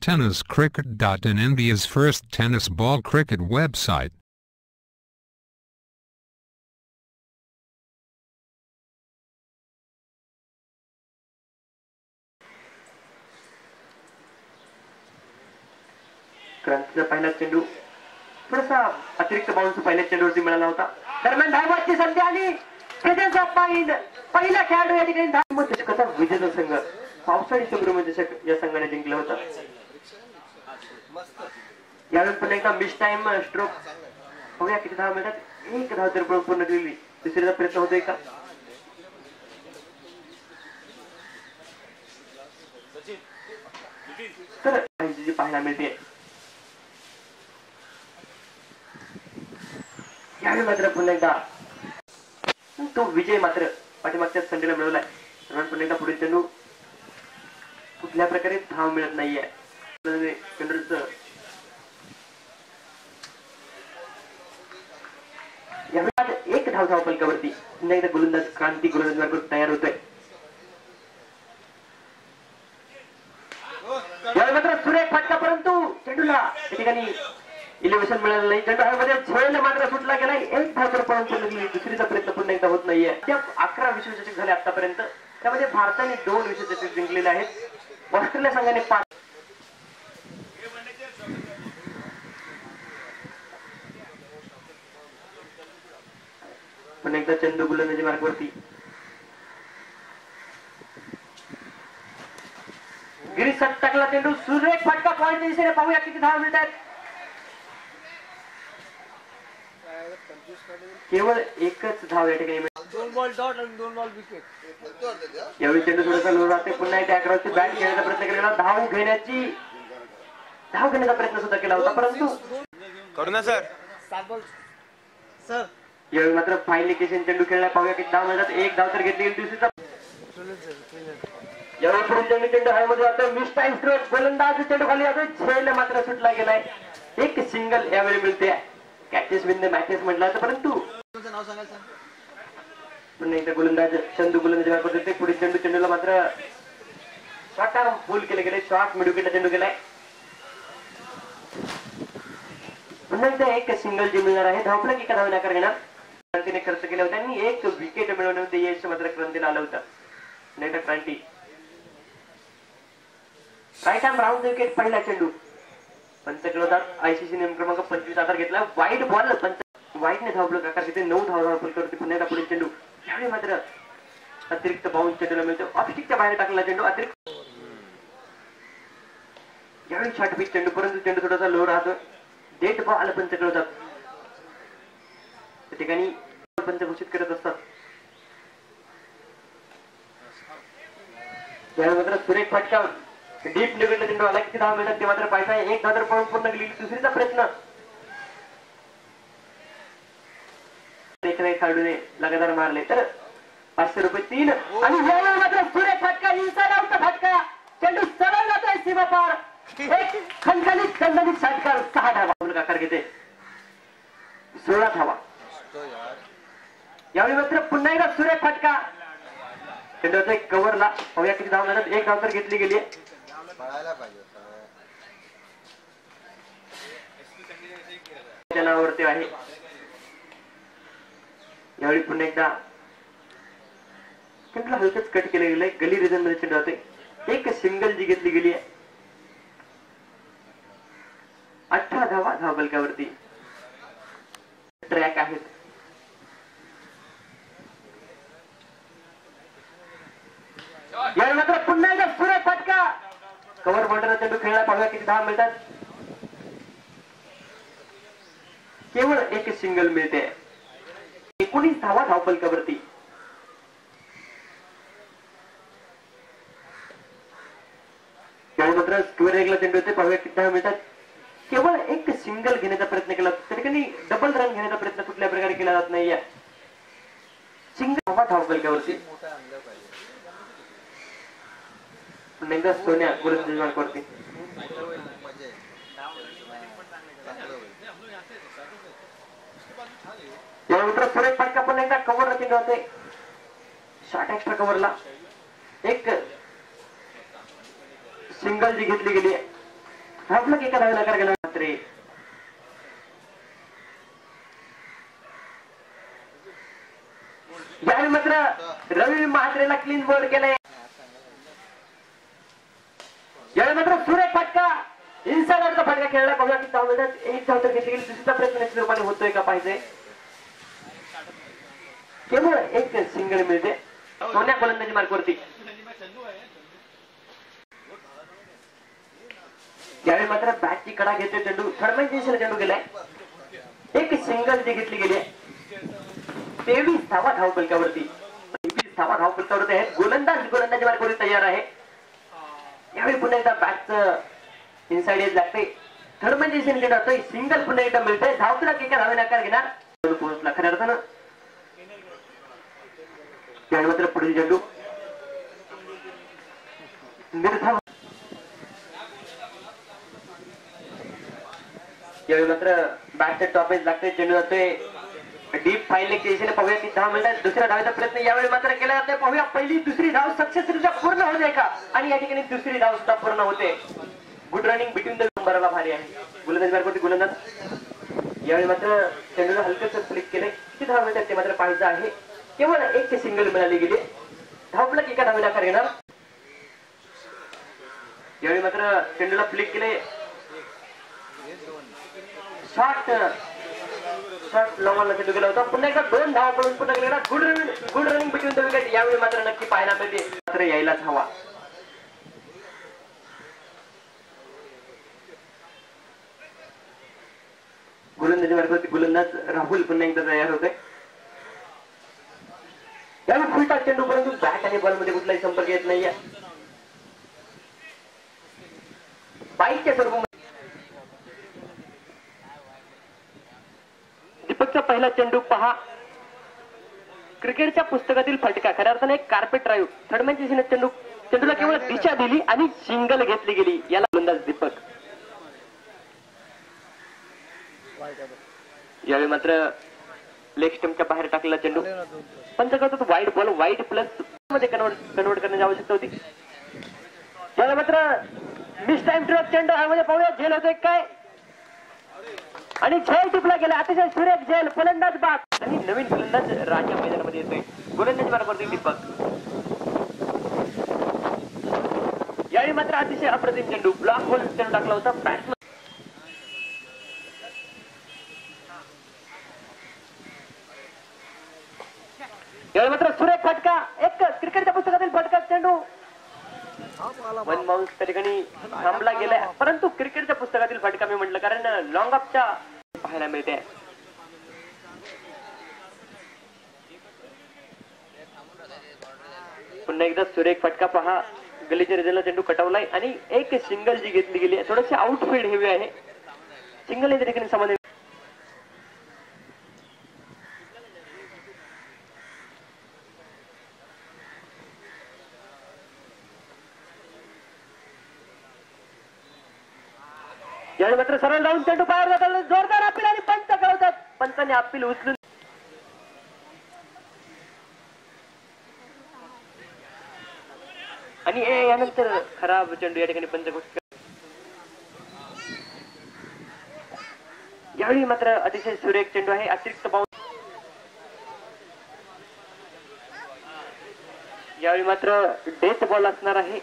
TennisCricket.in, India's first tennis ball cricket website. क्रांतीचा पहिला चेंडू थोडासा अतिरिक्त बाउन्स पहिल्या चेंडूवरती मिळाला होता. दरम्यान धावबाची संधी आली. प्रेझेन्स ऑफ माइंड पहिला खेळाडू या ठिकाणी धावमध्येचा विजेता संघ पावसाळी सुब्रमण्यचषक या संघाने जिंकलं होतं. यावेळी पुन्हा एकदा मिस टाइम स्ट्रोक बघूया किती धाव मिळतात. एक धाव तर पूर्ण केली. दुसरीचा प्रयत्न होतोय का? तर जी पाहायला मिळते यावेळी मात्र पुन्हा एकदा तो विजय मात्र पाठीमागच्या संडेला मिळवलाय. पुन्हा एकदा पुढे चेंडू कुठल्या प्रकारे धाव मिळत नाहीये. यावेळी एक धाव फलकावरती पुन्हा एकदा गोलंदाज क्रांती गोलंदाज तयार होतोय. यावेळी मात्र सुरेख फटका, परंतु चेंडूला या ठिकाणी इलेव्हेशन मिळालं नाही. चेंडू हवेमध्ये झेल मात्र सुटला गेलाय. एक धाव तर पळून चढली. दुसरीचा प्रयत्न पुन्हा एकदा होत नाहीये. त्या 11 विश्वचषक झाले आतापर्यंत. त्यामध्ये भारताने 2 विश्वचषक जिंकलेले आहेत. ऑस्ट्रेलिया संघाने 5. पुन्हा एकदा चेंडू गोलंदाजी मार्गावरती. गिरीश टाकला चेंडू. सुरेख फटका पॉइंटच्या दिशेने. पाहूया किती धाव मिळतात. केवळ एकच धाव या ठिकाणी. 2 बॉल डॉट आणि 2 बॉल विकेट. यावेळी चेंडू थोडासा लो राहते. पुन्हा एकदा अकरावरती बॅट खेळण्याचा प्रयत्न केला. धाव घेण्याचा प्रयत्न सुद्धा केला होता, परंतु करू ना सर. 7 ball sir. यावेळी मात्र फायनल केशन चेंडू खेळला. पाहूया किती धाव मिळतात. एक धाव तर घेतली गेली. दुसरीचा यावेळी पुढे चेंडू हवेमध्ये जातो. Miss time stroke. गोलंदाज चेंडू खाली जातो. झेल मात्र सुटला गेलाय. एक सिंगल यावेळी मिळते. कॅचेस विन द मॅचेस म्हटलं, परंतु नाव सांगाल सर. पुन्हा एकदा गोलंदाज चंदू गोलंदाजी करते. पुढे चेंडूला मात्र शॉर्ट फुल केले गेले. शॉर्ट मिड विकेटला चेंडू गेलाय. पुन्हा एकदा एक सिंगल जे मिळणार आहे. धावफलक एका धावेने आकार घेणार. क्रांतीने खर्च केला होता आणि एक विकेट मिळवण्यामध्ये यश मात्र क्रांतीला आलं होतं. नाही तर क्रांती राईट हँड राऊंड विकेट. पहिला चेंडू पंच खेळवतात. आयसीसी नियम क्रमांक 25 आधार घेतला. वाईट बॉल वाईटने धावफलक आकार घेते. 9 धावफलक करते. पुन्हा एकदा पुढे चेंडू. यावेळी मात्र अतिरिक्त बाउन्स चेंडूला मिळतो. ऑफस्टिकच्या बाहेर टाकला चेंडू. अतिरिक्त यावेळी शॉर्ट पिच चेंडू, परंतु चेंडू थोडासा लो राहतो. डेट बॉल पंच खेळवतात. त्या ठिकाणी पंच घोषित करत असतात. यावेळी मात्र सुरेख फटका. डीप लेवलला चेंडू आला. किती धाव मिळतात ते मात्र पाहिजे. एक धाव तर पळून पूर्ण गेली. दुसरीचा प्रयत्न. खेळाडूने लगातार मारले तर 500 रुपये 3. आणि यावेळी मात्र सुरेख फटका. इनसाइड आउटचा फटका. चेंडू सरळ जातोय सीमा पार. एक खणखणीत दणदणीत षटकार. 6 धावा आकार घेते. 16 धावा. यावेळी मात्र पुन्हा एकदा सुरेख फटका. चेंडूचा एक कव्हरला. पाहूया किती धाव मिळतात. एक धाव तर घेतली गेली. जनावरती आहे. यावेळी पुन्हा एकदा चेंडूला हलकच कट केलं गेलंय. गली रिजन मध्ये चेंडू होते. एक सिंगल जी घेतली गेली आहे. 18 धावा धावफलकावरती. ट्रॅक आहेत. यावेळी मात्र पुन्हा एकदा सुरेख फटका. कव्हर बॉर्डरला चेंडू खेळला. पाहूया किती धावा मिळतात. केवळ एक सिंगल मिळते. 19 धावा धावफलकावरती. मात्र स्क्वेअर एकला चेंडू होते. पाहूया किती धावा मिळतात. केवळ एक सिंगल घेण्याचा प्रयत्न केला. त्या ठिकाणी डबल रन घेण्याचा प्रयत्न कुठल्या प्रकारे केला जात नाहीये. सिंगल धावा धावफलकावरती. पुन्हा एकदा सोन्या गोलंदाजी मार्गावरती. यानंतर सुरेख फटका. पुन्हा एकदा कव्हरला चेंडू होते. शॉर्ट एक्स्ट्रा कव्हरला. एक सिंगल जी घेतली गेली. धावफलक एका धावेला नकार गेला मात्र यावेळी मात्र रवी महात्रेला क्लीन बोर्ड केलाय. यावेळी मात्र सुरेख फटका इन्साइडरचा फटका खेळला. बघा की धाव मिळतात. एक धाव तर घेतली गेली. दुसरीचा प्रयत्न निश्चित रूपाने होतोय का पाहिजे. केवळ एक सिंगल मिळते सोन्या गोलंदाजी मार्कवरती. यावेळी मात्र बॅटची कडा घेतोय चेंडू. थर्ड चेंडू गेलाय. एक सिंगल जी घेतली गेली आहे. 23 धावा धाव फलकावरती. 23 धावा धाव फलकावरती आहेत. गोलंदाजी मार्कवरती तयार आहे. यावेळी पुन्हा एकदा बॅटचं इनसाइड एज लागते. थर्ड चेंडू जातोय. सिंगल पुन्हा एकदा मिळतंय. धावफलक एका धावे नकार घेणार पोहोचला खऱ्या अर्थानं. यावेळी मात्र पुढील चेंडू निर्धाव. यावेळी मात्र बॅटच्या टॉपेज लागतोय. चेंडू जातोय डीप फाईन लेग दिशेने. पाहूया की धाव मिळतात. दुसऱ्या धावेचा प्रयत्न यावेळी मात्र केला जातोय. पाहूया पहिली दुसरी धाव सक्सेसरित्या पूर्ण होते का आणि या ठिकाणी दुसरी धाव सुद्धा पूर्ण होते. गुड रनिंग बिटवीन द नंबरला भारी आहे. गोलंदाज मार्कवरती गोलंदाज. यावेळी मात्र चेंडूला हलकंसं फ्लिक केलंय. किती धाव मिळतात ते मात्र पाहायचं आहे. केवळ एक सिंगल मिळाली गेली. धावफलक एका धावेला नकार घेणार. यावेळी मात्र चेंडूला फ्लिक केले. शॉट लॉंगला चेंडू गेला होता. पुन्हा एकदा 2 धावा पडून पुन्हा गेला. Good running between the wicket. यावेळी मात्र नक्की पाहायला मिळते. मात्र यायलाच हवा. गोलंदाजी मार्फत गोलंदाज राहुल पुन्हा एकदा तयार होतोय. यावेळी फुलटा चेंडू परंतु बॅट आणि बॉलमध्ये कुठलाही संपर्क येत नाहीये. बाईकच्या स्वरूपामध्ये दीपकचा पहिला चेंडू पहा. क्रिकेटच्या पुस्तकातील फटका. खऱ्या अर्थाने एक कार्पेट ड्राईव्ह. थर्ड मॅच चेंडूला केवळ दिशा दिली आणि सिंगल घेतली गेली. याला गोलंदाज दीपक. यावेळी मात्र लेग स्टंपच्या बाहेर टाकलेला चेंडू. पंच करतो वाईड बॉल. वाईड प्लस मध्ये कन्वर्ट करण्याची आवश्यकता होती. यावेळी मात्र मिस टाइम ट्रक चेंडू मध्ये पाहूया झेल होतोय काय आणि झेल टिपला गेला. अतिशय सुरेख झेल. फलंदाज बाद आणि नवीन फलंदाज राजा मैदानामध्ये येतोय. गोलंदाजी मार्गावरती दीपक. यावेळी मात्र अतिशय अप्रतिम चेंडू. ब्लॉक होल चेंडू टाकला होता बॅट्समन. यावेळी मात्र सुरेख फटका. एक क्रिकेटच्या पुस्तकातील फटका चेंडू. वन बाउन्स त्या ठिकाणी थांबला गेलाय. परंतु क्रिकेटच्या पुस्तकातील फटका मी म्हटलं कारण लॉंग ऑफच्या पाहायला मिळते. पुन्हा एकदा सुरेख फटका पहा. गलीच्या रिजनला चेंडू कटवलाय आणि एक सिंगल जी घेतली गेली आहे. थोडेसे आउटफील्ड हेवी आहे. सिंगल त्या ठिकाणी समाधान. यावेळी मात्र सरळ जाऊन चेंडू पायावर जातात. जोरदार अपील आणि पंच कळवतात. पंचाने अपील उचलून आणि यानंतर खराब चेंडू या ठिकाणी पंच घोषित. यावेळी मात्र अतिशय सुरेख चेंडू आहे. अतिरिक्त बाउन्स. यावेळी मात्र डेथ बॉल असणार आहे.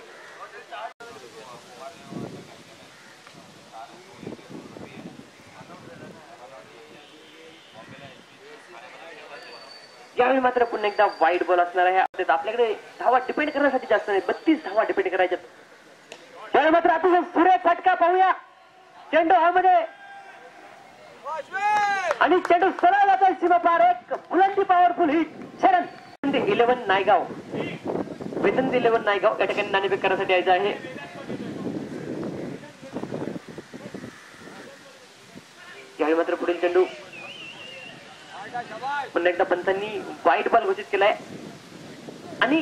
यावेळी मात्र पुन्हा एकदा वाईड बॉल असणार आहे. आपल्याकडे धावा डिपेंड करण्यासाठी जास्त नाही. 32 धावा डिपेंड करायच्यात. यावेळी मात्र अतिशय सुरेख फटका पाहूया. चेंडू हवेमध्ये आणि चेंडू सरळ जातोय सीमा पार. एक बुलंदी पॉवरफुल हिट. शरण 11 नायगाव. वेतन 11 नायगाव या ठिकाणी नाणेफेक करण्यासाठी यायचं आहे. यावेळी मात्र पुढील चेंडू. पुन्हा एकदा पंचांनी वाईड बॉल घोषित केलाय आणि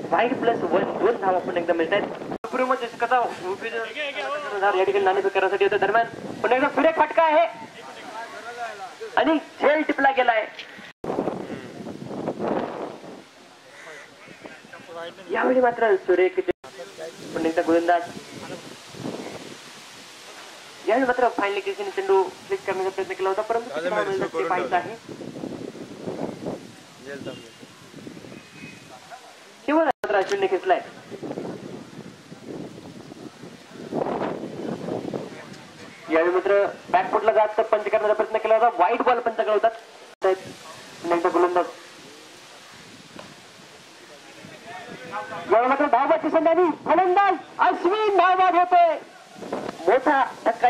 वाईड +1 2 धावा पुन्हा एकदा मिळत आहेत. या ठिकाणी नाणेफेक करण्यासाठी होतं. दरम्यान पुन्हा एकदा सुरेख फटका आहे आणि झेल टिपला गेलाय. यावेळी मात्र सुरेख पुन्हा एकदा गोलंदाज. यावेळी मात्र फायनली केसीने चेंडू क्लिक करण्याचा प्रयत्न केला होता, परंतु किती धावा मिळतात ते पाहायचं आहे. केवळ मात्र अश्विनने खेचलाय. यावेळी मात्र बॅकफुटला जात पंच करण्याचा प्रयत्न केला होता. वाईट बॉल पंच कळवतात. गोलंदाज यावेळी मात्र धावाची संधी. फलंदाज अश्विन धावा घेतोय. मोठा धक्का.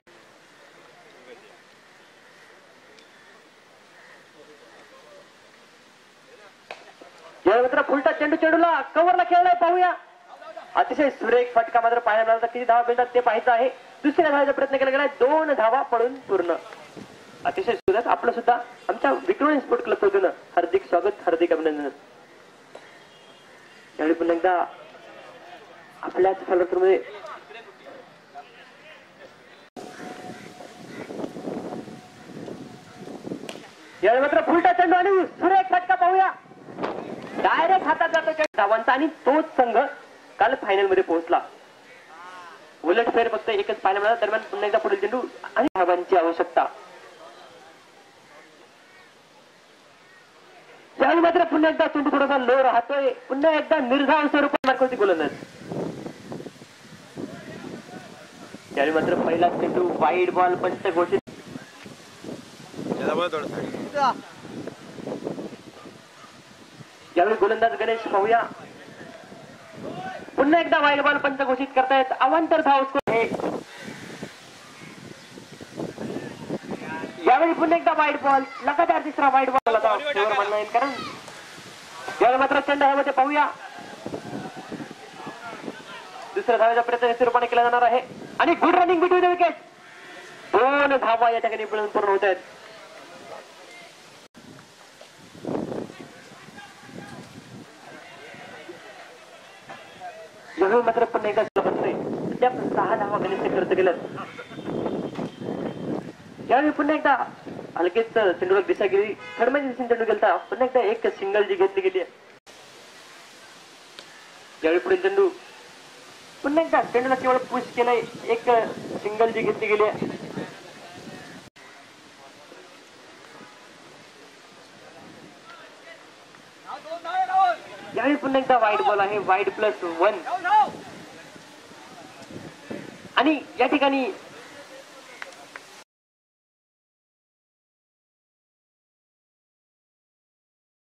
यावेळी मात्र फुलटा चेंडू चेंडूला कव्हरला खेळलाय. पाहूया. अतिशय सुरेख फटका मात्र पाहायला मिळाला. किती धावा मिळतात ते पाहायचं आहे. दुसऱ्या धावाचा प्रयत्न केला गेला. 2 धावा पडून पूर्ण. अतिशय सुरेख. आपलं सुद्धा आमच्या विक्टोरियन स्पोर्ट क्लब मधून हार्दिक स्वागत, हार्दिक अभिनंदन. यावेळी पुन्हा एकदा आपल्याच फलंदाजीमध्ये यावेळी मात्र फुलटा चेंडू आणि सुरेख फटका. पाहूया. डायरेक्ट हातात जातो धावांचा आणि तोच संघ काल फायनल मध्ये पोहोचला. उलट फेर फक्त एकच पाहायला मिळाला. दरम्यान पुन्हा एकदा पुढील चेंडू आणि धावांची आवश्यकता. त्यावेळी मात्र पुन्हा एकदा चेंडू थोडासा लो राहतोय. पुन्हा एकदा निर्धाव स्वरूपात मार्कवरती गोलंदाज. त्यावेळी मात्र पहिला चेंडू वाईड बॉल पंच घोषित. यावेळी गोलंदाज गणेश. पाहूया. पुन्हा एकदा वाईड बॉल पंच घोषित करतायत. अवांतर धाव स्कोर आहे. यावेळी पुन्हा एकदा वाईड बॉल. लगातार तिसरा वाईड बॉल होता. म्हणणं येईल कारण यावेळी मात्र चेंडू ह्यामध्ये. पाहूया. दुसऱ्या धावेचा प्रयत्न निश्चितपणे केला जाणार आहे आणि good running between the wicket. 2 धावा या ठिकाणी पूर्ण होत आहेत. यावेळी मात्र पुन्हा एकदा त्या 6 धावा गणेशने खर्च केल्यात. यावेळी पुन्हा एकदा हलकेच चेंडूला दिशा गेली. थर्डमध्ये दिशेने चेंडू गेलता. पुन्हा एकदा एक सिंगल जी घेतली गेली आहे. यावेळी पुढील चेंडू पुन्हा एकदा चेंडूला केवळ पुश केलंय. एक सिंगल जी घेतली गेली आहे. यावेळी पुन्हा एकदा वाईड बॉल आहे. वाईड +1 आणि या ठिकाणी